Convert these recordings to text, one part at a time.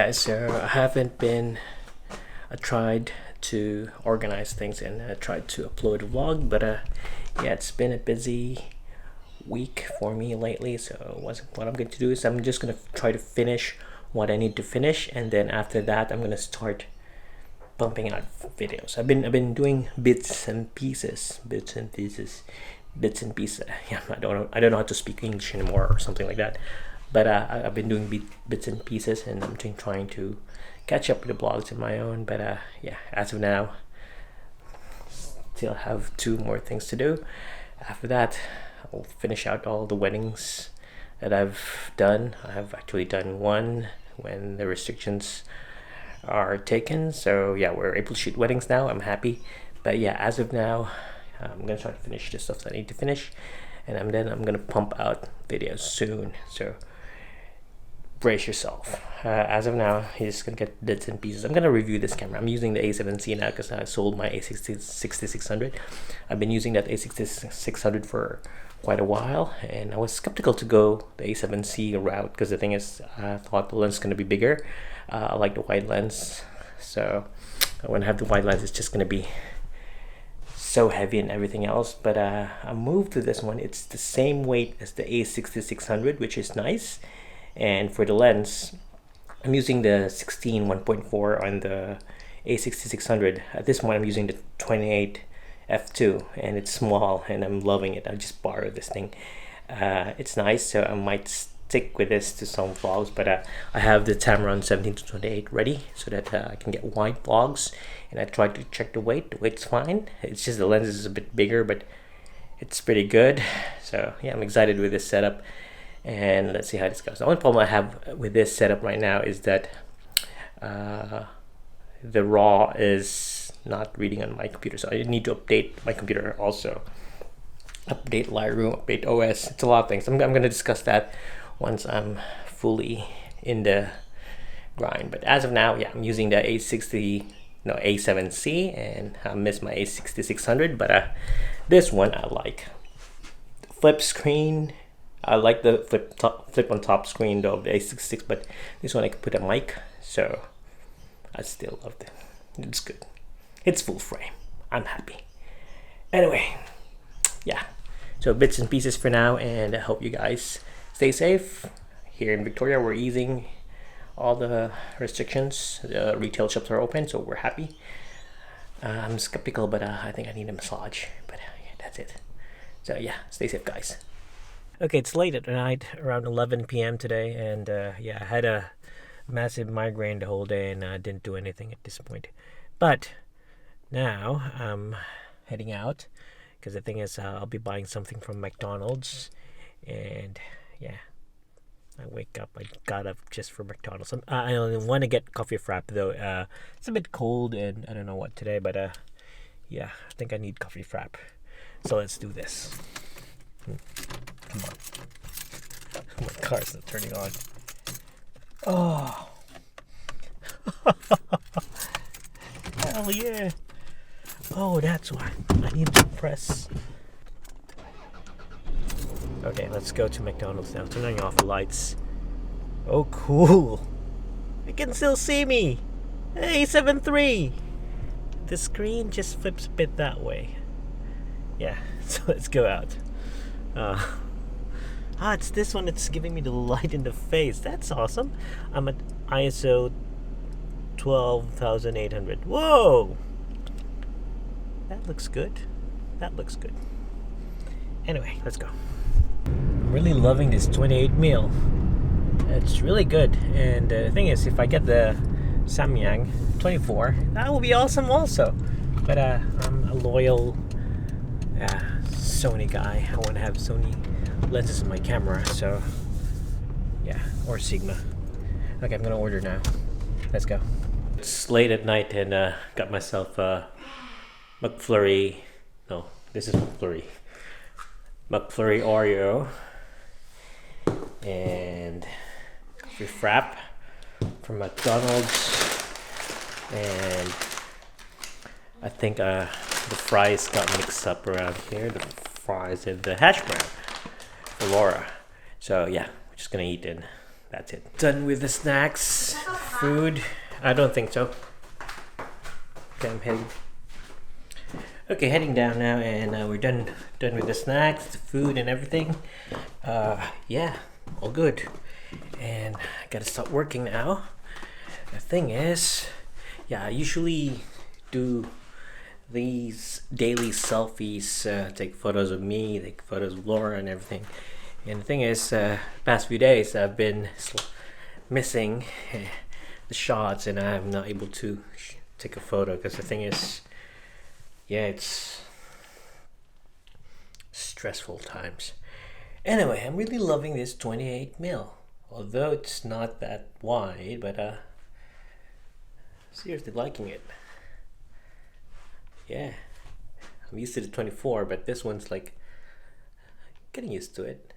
guys, so I tried to organize things and I tried to upload a vlog, but yeah, it's been a busy week for me lately. So what I'm going to do is I'm just going to try to finish what I need to finish, and then after that I'm going to start bumping out videos. I've been doing bits and pieces. Yeah, I don't know how to speak English anymore or something like that. But I've been doing bits and pieces, and I'm trying to catch up with the blogs of my own. But yeah, as of now, still have 2 more things to do. After that, I'll finish out all the weddings that I've done. I have actually done one when the restrictions are taken. So yeah, we're able to shoot weddings now. I'm happy. But yeah, as of now, I'm gonna try to finish the stuff that I need to finish, and then I'm gonna pump out videos soon. So brace yourself. As of now, you're just gonna get bits and pieces. I'm gonna review this camera. I'm using the A7C now because I sold my A6600. I've been using that A6600 for quite a while, and I was skeptical to go the A7C route because the thing is, I thought the lens is gonna be bigger. I like the wide lens, so when I have the wide lens, it's just gonna be so heavy and everything else. But I moved to this one. It's the same weight as the A6600, which is nice. And for the lens, I'm using the 16 1.4 on the A6600. At this point, I'm using the 28 f2, and it's small, and I'm loving it. I just borrowed this thing. It's nice, so I might stick with this to some vlogs. But I have the Tamron 17-28 ready so that I can get wide vlogs. And I tried to check the weight. The weight's fine. It's just the lens is a bit bigger, but it's pretty good. So yeah, I'm excited with this setup. And let's see how this goes. The only problem I have with this setup right now is that the RAW is not reading on my computer. So I need to update my computer also. Update Lightroom, update OS. It's a lot of things. I'm going to discuss that once I'm fully in the grind. But as of now, yeah, I'm using the A7C, and I miss my A6600. But this one I like. Flip screen. I like the flip on top screen though of the A66, but this one I can put a mic, so I still love it. It's good. It's full frame. I'm happy. Anyway, yeah. So bits and pieces for now, and I hope you guys stay safe. Here in Victoria, we're easing all the restrictions. The retail shops are open, so we're happy. I'm skeptical, but I think I need a massage. But yeah, that's it. So yeah, stay safe, guys. Okay, it's late at night, around 11 p.m. today, and yeah, I had a massive migraine the whole day, and I didn't do anything at this point. But now I'm heading out, because the thing is, I'll be buying something from McDonald's, and yeah, I got up just for McDonald's. I only want to get coffee frap though. It's a bit cold, and I don't know what today, but yeah, I think I need coffee frap. So let's do this. Come on. My car's not turning on. Oh. Hell yeah. Oh, that's why. I need to press. Okay, let's go to McDonald's now. Turning off the lights. Oh, cool. You can still see me. Hey, 7.3. The screen just flips a bit that way. Yeah, so let's go out. It's this one that's giving me the light in the face. That's awesome. I'm at ISO 12,800. Whoa! That looks good. That looks good. Anyway, let's go. I'm really loving this 28mm. It's really good. And the thing is, if I get the Samyang 24, that will be awesome also. But I'm a loyal Sony guy. I want to have Sony lenses in my camera, so yeah, or Sigma. Okay, I'm gonna order now. Let's go. It's late at night, and got myself a McFlurry. No, this is McFlurry Oreo and coffee frap from McDonald's, and I think the fries got mixed up around here. The fries and the hash brown for Laura. So yeah, we're just gonna eat, and that's it. Done with the snacks. food? I don't think so. Okay, I'm heading. Okay, heading down now, and we're done with the snacks, the food, and everything. Yeah, all good. And I gotta start working now. The thing is, yeah, I usually do these daily selfies, take photos of me, take photos of Laura, and everything. And the thing is, past few days I've been missing the shots, and I'm not able to take a photo because the thing is, yeah, it's stressful times. Anyway, I'm really loving this 28 mil, although it's not that wide, but seriously liking it. Yeah, I'm used to the 24, but this one's like getting used to it.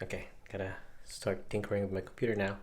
Okay, gotta start tinkering with my computer now.